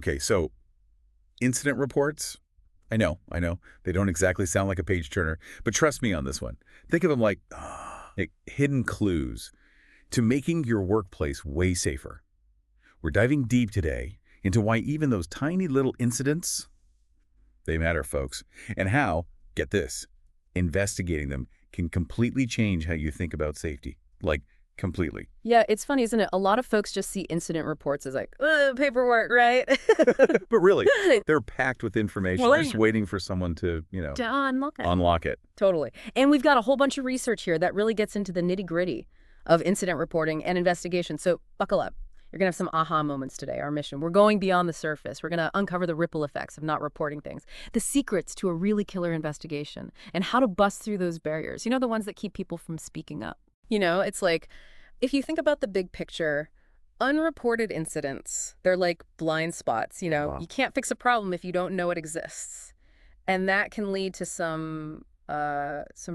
Okay, so incident reports, I know, they don't exactly sound like a page turner, but trust me on this one. Think of them like hidden clues to making your workplace way safer. We're diving deep today into why even those tiny little incidents, they matter, folks, and how, get this, investigating them can completely change how you think about safety. Like, completely. Yeah, it's funny, isn't it? A lot of folks just see incident reports as like, paperwork, right? But really, they're packed with information, Well, just waiting for someone to, to unlock it. unlock it. Totally. And we've got a whole bunch of research here that really gets into the nitty-gritty of incident reporting and investigation. So buckle up. You're going to have some aha moments today, our mission. We're going beyond the surface. We're going to uncover the ripple effects of not reporting things, the secrets to a really killer investigation, and how to bust through those barriers. You know, the ones that keep people from speaking up. You know, it's like, if you think about the big picture, unreported incidents, they're like blind spots. You know, Wow. you can't fix a problem if you don't know it exists. And that can lead to some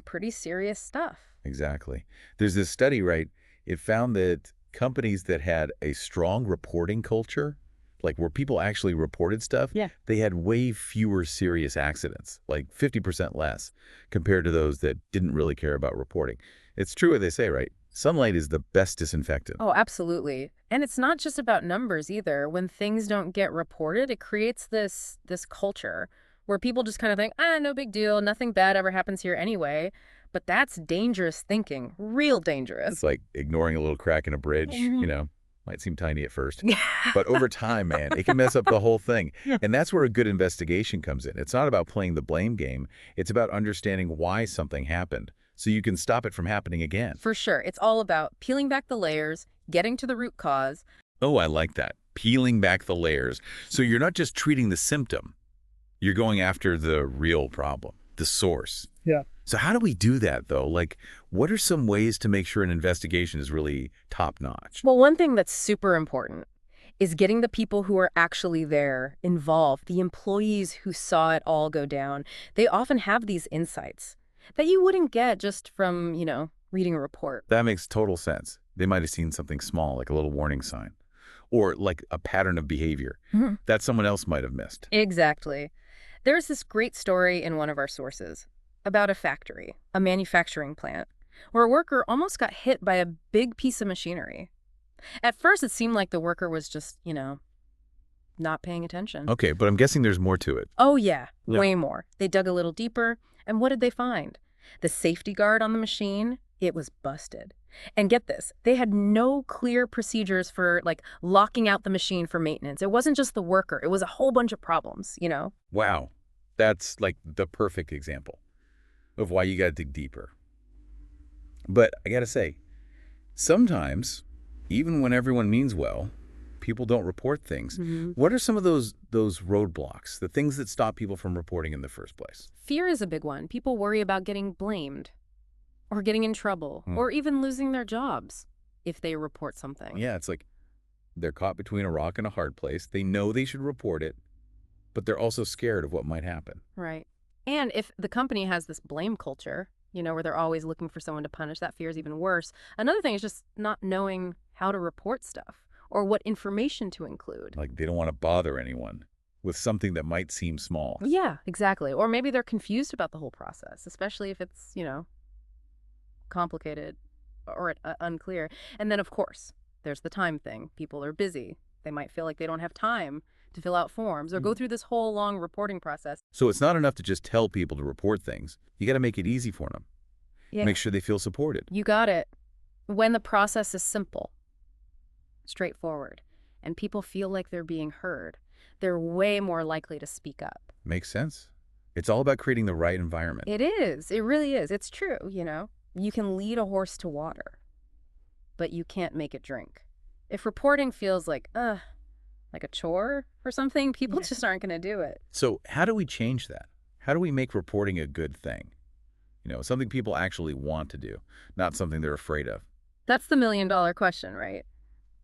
pretty serious stuff. Exactly. There's this study, right? It found that companies that had a strong reporting culture, like where people actually reported stuff, Yeah. they had way fewer serious accidents, like 50% less, compared to those that didn't really care about reporting. It's true what they say, right? Sunlight is the best disinfectant. Oh, absolutely. And it's not just about numbers either. When things don't get reported, it creates this culture where people just kind of think, no big deal, nothing bad ever happens here anyway. But that's dangerous thinking, real dangerous. It's like ignoring a little crack in a bridge, might seem tiny at first. But over time, man, it can mess up the whole thing. Yeah. And that's where a good investigation comes in. It's not about playing the blame game. It's about understanding why something happened so you can stop it from happening again. For sure. It's all about peeling back the layers, getting to the root cause. Oh, I like that. Peeling back the layers. So you're not just treating the symptom. You're going after the real problem, the source. Yeah. So how do we do that, though? Like, what are some ways to make sure an investigation is really top-notch? Well, one thing that's super important is getting the people who are actually there involved, the employees who saw it all go down. They often have these insights that you wouldn't get just from, reading a report. That makes total sense. They might have seen something small, like a little warning sign, or like a pattern of behavior that someone else might have missed. Exactly. There's this great story in one of our sources about a factory, a manufacturing plant, where a worker almost got hit by a big piece of machinery. At first, it seemed like the worker was just, not paying attention. Okay, but I'm guessing there's more to it. Oh, yeah, Yeah. way more. They dug a little deeper, and what did they find? The safety guard on the machine, it was busted. And get this, they had no clear procedures for, locking out the machine for maintenance. It wasn't just the worker. It was a whole bunch of problems, Wow. That's like the perfect example of why you got to dig deeper. But I got to say, sometimes, even when everyone means well, people don't report things. What are some of those roadblocks, the things that stop people from reporting in the first place? Fear is a big one. People worry about getting blamed or getting in trouble or even losing their jobs if they report something. Yeah, it's like they're caught between a rock and a hard place. They know they should report it, but they're also scared of what might happen. Right. And if the company has this blame culture, where they're always looking for someone to punish, that fear is even worse. Another thing is just not knowing how to report stuff or what information to include. Like they don't want to bother anyone with something that might seem small. Yeah, exactly. Or maybe they're confused about the whole process, especially if it's, complicated or unclear. And then, of course, there's the time thing. People are busy. They might feel like they don't have time to fill out forms or go through this whole long reporting process. So it's not enough to just tell people to report things. You got to make it easy for them. Yeah. Make sure they feel supported. You got it. When the process is simple, straightforward, and people feel like they're being heard, they're way more likely to speak up. Makes sense. It's all about creating the right environment. It is. It really is. It's true, You can lead a horse to water, but you can't make it drink. If reporting feels like a chore or something, people just aren't going to do it. So how do we change that? How do we make reporting a good thing? Something people actually want to do, not something they're afraid of. That's the million-dollar question, right?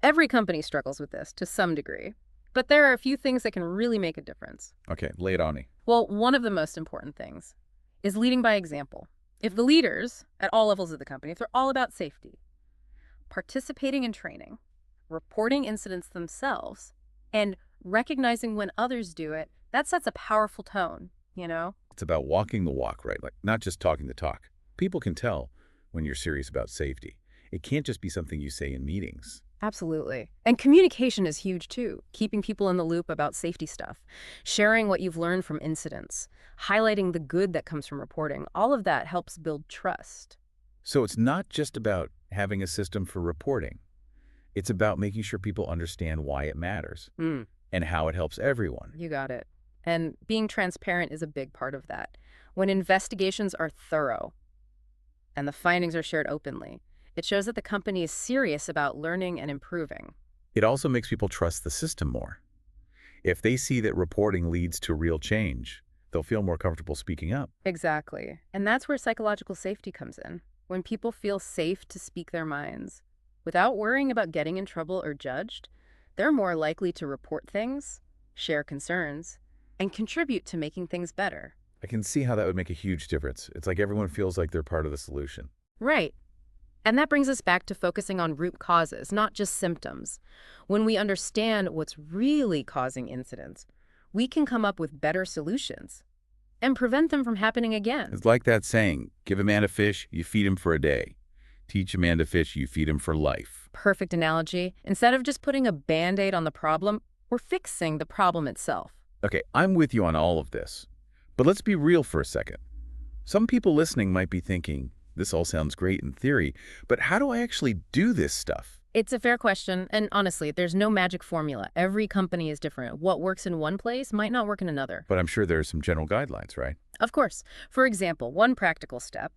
Every company struggles with this to some degree, but there are a few things that can really make a difference. Okay, lay it on me. Well, one of the most important things is leading by example. If the leaders at all levels of the company, if they're all about safety, participating in training, reporting incidents themselves, And recognizing when others do it, that sets a powerful tone, you know? It's about walking the walk, right? Like not just talking the talk. People can tell when you're serious about safety. It can't just be something you say in meetings. Absolutely. And communication is huge too, keeping people in the loop about safety stuff, sharing what you've learned from incidents, highlighting the good that comes from reporting. All of that helps build trust. So it's not just about having a system for reporting. It's about making sure people understand why it matters Mm, and how it helps everyone. you got it. And being transparent is a big part of that. When investigations are thorough and the findings are shared openly, it shows that the company is serious about learning and improving. It also makes people trust the system more. If they see that reporting leads to real change, they'll feel more comfortable speaking up. Exactly. And that's where psychological safety comes in. When people feel safe to speak their minds, without worrying about getting in trouble or judged, they're more likely to report things, share concerns, and contribute to making things better. I can see how that would make a huge difference. It's like everyone feels like they're part of the solution. Right. And that brings us back to focusing on root causes, not just symptoms. When we understand what's really causing incidents, we can come up with better solutions and prevent them from happening again. It's like that saying, give a man a fish, you feed him for a day. Teach a man to fish, you feed him for life. Perfect analogy. Instead of just putting a Band-Aid on the problem, we're fixing the problem itself. Okay, I'm with you on all of this. But let's be real for a second. Some people listening might be thinking, this all sounds great in theory, but how do I actually do this stuff? It's a fair question, and honestly, there's no magic formula. Every company is different. What works in one place might not work in another. But I'm sure there are some general guidelines, right? Of course. For example, one practical step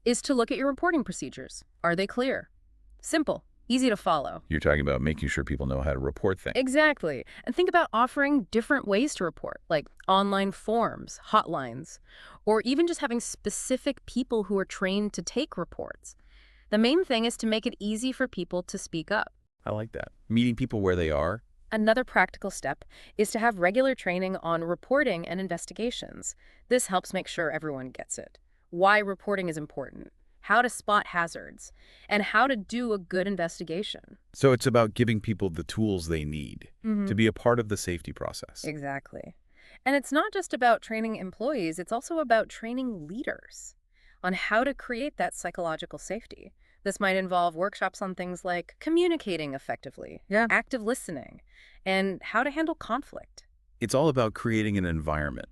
is to look at your reporting procedures. Are they clear? Simple, easy to follow. You're talking about making sure people know how to report things. Exactly. And think about offering different ways to report, like online forms, hotlines, or even just having specific people who are trained to take reports. The main thing is to make it easy for people to speak up. I like that. Meeting people where they are. Another practical step is to have regular training on reporting and investigations. This helps make sure everyone gets it. Why reporting is important, how to spot hazards, and how to do a good investigation. So it's about giving people the tools they need to be a part of the safety process. Exactly. And it's not just about training employees, it's also about training leaders on how to create that psychological safety. This might involve workshops on things like communicating effectively, active listening, and how to handle conflict. It's all about creating an environment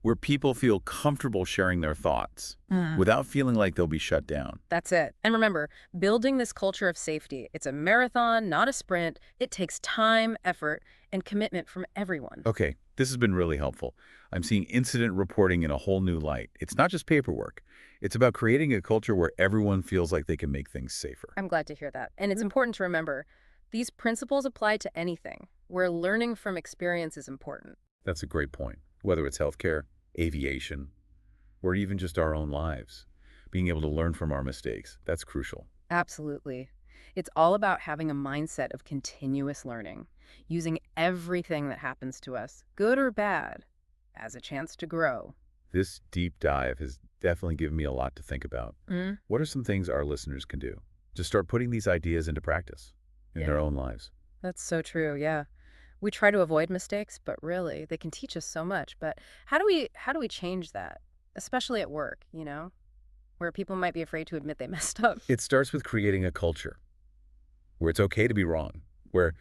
where people feel comfortable sharing their thoughts without feeling like they'll be shut down. That's it. And remember, building this culture of safety, it's a marathon, not a sprint. It takes time, effort, and commitment from everyone. Okay, this has been really helpful. I'm seeing incident reporting in a whole new light. It's not just paperwork. It's about creating a culture where everyone feels like they can make things safer. I'm glad to hear that. And it's important to remember, these principles apply to anything, where learning from experience is important. That's a great point. Whether it's healthcare, aviation, or even just our own lives, being able to learn from our mistakes, that's crucial. Absolutely. It's all about having a mindset of continuous learning, using everything that happens to us, good or bad, as a chance to grow. This deep dive has definitely given me a lot to think about. What are some things our listeners can do to start putting these ideas into practice in their own lives? That's so true, yeah. We try to avoid mistakes, but really, they can teach us so much. But how do we change that? Especially at work, where people might be afraid to admit they messed up. It starts with creating a culture where it's okay to be wrong, where,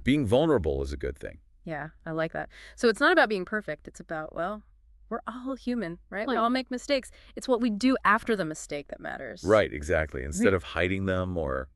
being vulnerable is a good thing. Yeah, I like that. So it's not about being perfect. It's about, well, we're all human, right? We all make mistakes. It's what we do after the mistake that matters. Right, exactly. Instead of hiding them or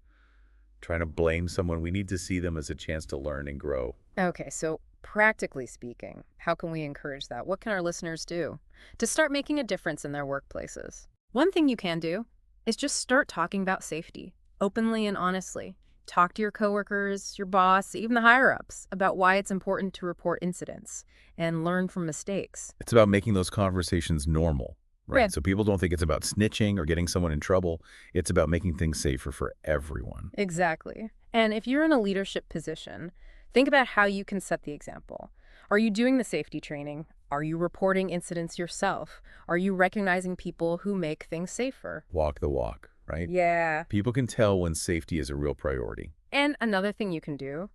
trying to blame someone, we need to see them as a chance to learn and grow. Okay, so practically speaking, how can we encourage that? What can our listeners do to start making a difference in their workplaces? One thing you can do is just start talking about safety openly and honestly. Talk to your coworkers, your boss, even the higher-ups about why it's important to report incidents and learn from mistakes. It's about making those conversations normal, right? Yeah. So people don't think it's about snitching or getting someone in trouble. It's about making things safer for everyone. Exactly. And if you're in a leadership position, think about how you can set the example. Are you doing the safety training? Are you reporting incidents yourself? Are you recognizing people who make things safer? Walk the walk, right? Yeah. People can tell when safety is a real priority. And another thing you can do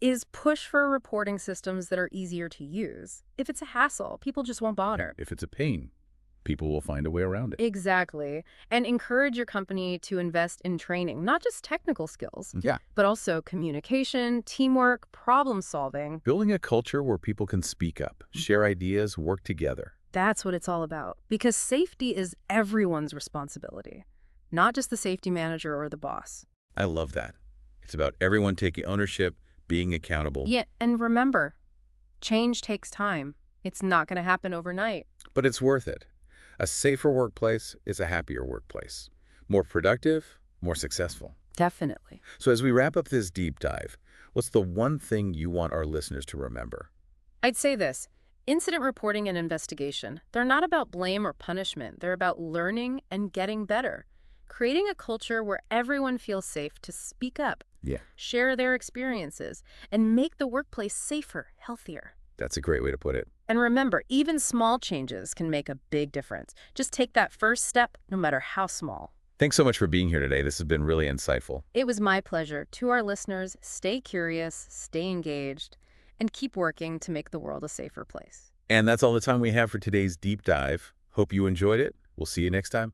is push for reporting systems that are easier to use. If it's a hassle, people just won't bother. If it's a pain, people will find a way around it. Exactly. And encourage your company to invest in training, not just technical skills, Yeah. but also communication, teamwork, problem solving. Building a culture where people can speak up, share ideas, work together. That's what it's all about. Because safety is everyone's responsibility, not just the safety manager or the boss. I love that. It's about everyone taking ownership, being accountable. Yeah, and remember, change takes time. It's not going to happen overnight. But it's worth it. A safer workplace is a happier workplace. More productive, more successful. Definitely. So as we wrap up this deep dive, what's the one thing you want our listeners to remember? I'd say this. Incident reporting and investigation, they're not about blame or punishment. They're about learning and getting better. Creating a culture where everyone feels safe to speak up, Yeah. share their experiences, and make the workplace safer, healthier. That's a great way to put it. And remember, even small changes can make a big difference. Just take that first step, no matter how small. Thanks so much for being here today. This has been really insightful. It was my pleasure. To our listeners, stay curious, stay engaged, and keep working to make the world a safer place. And that's all the time we have for today's deep dive. Hope you enjoyed it. We'll see you next time.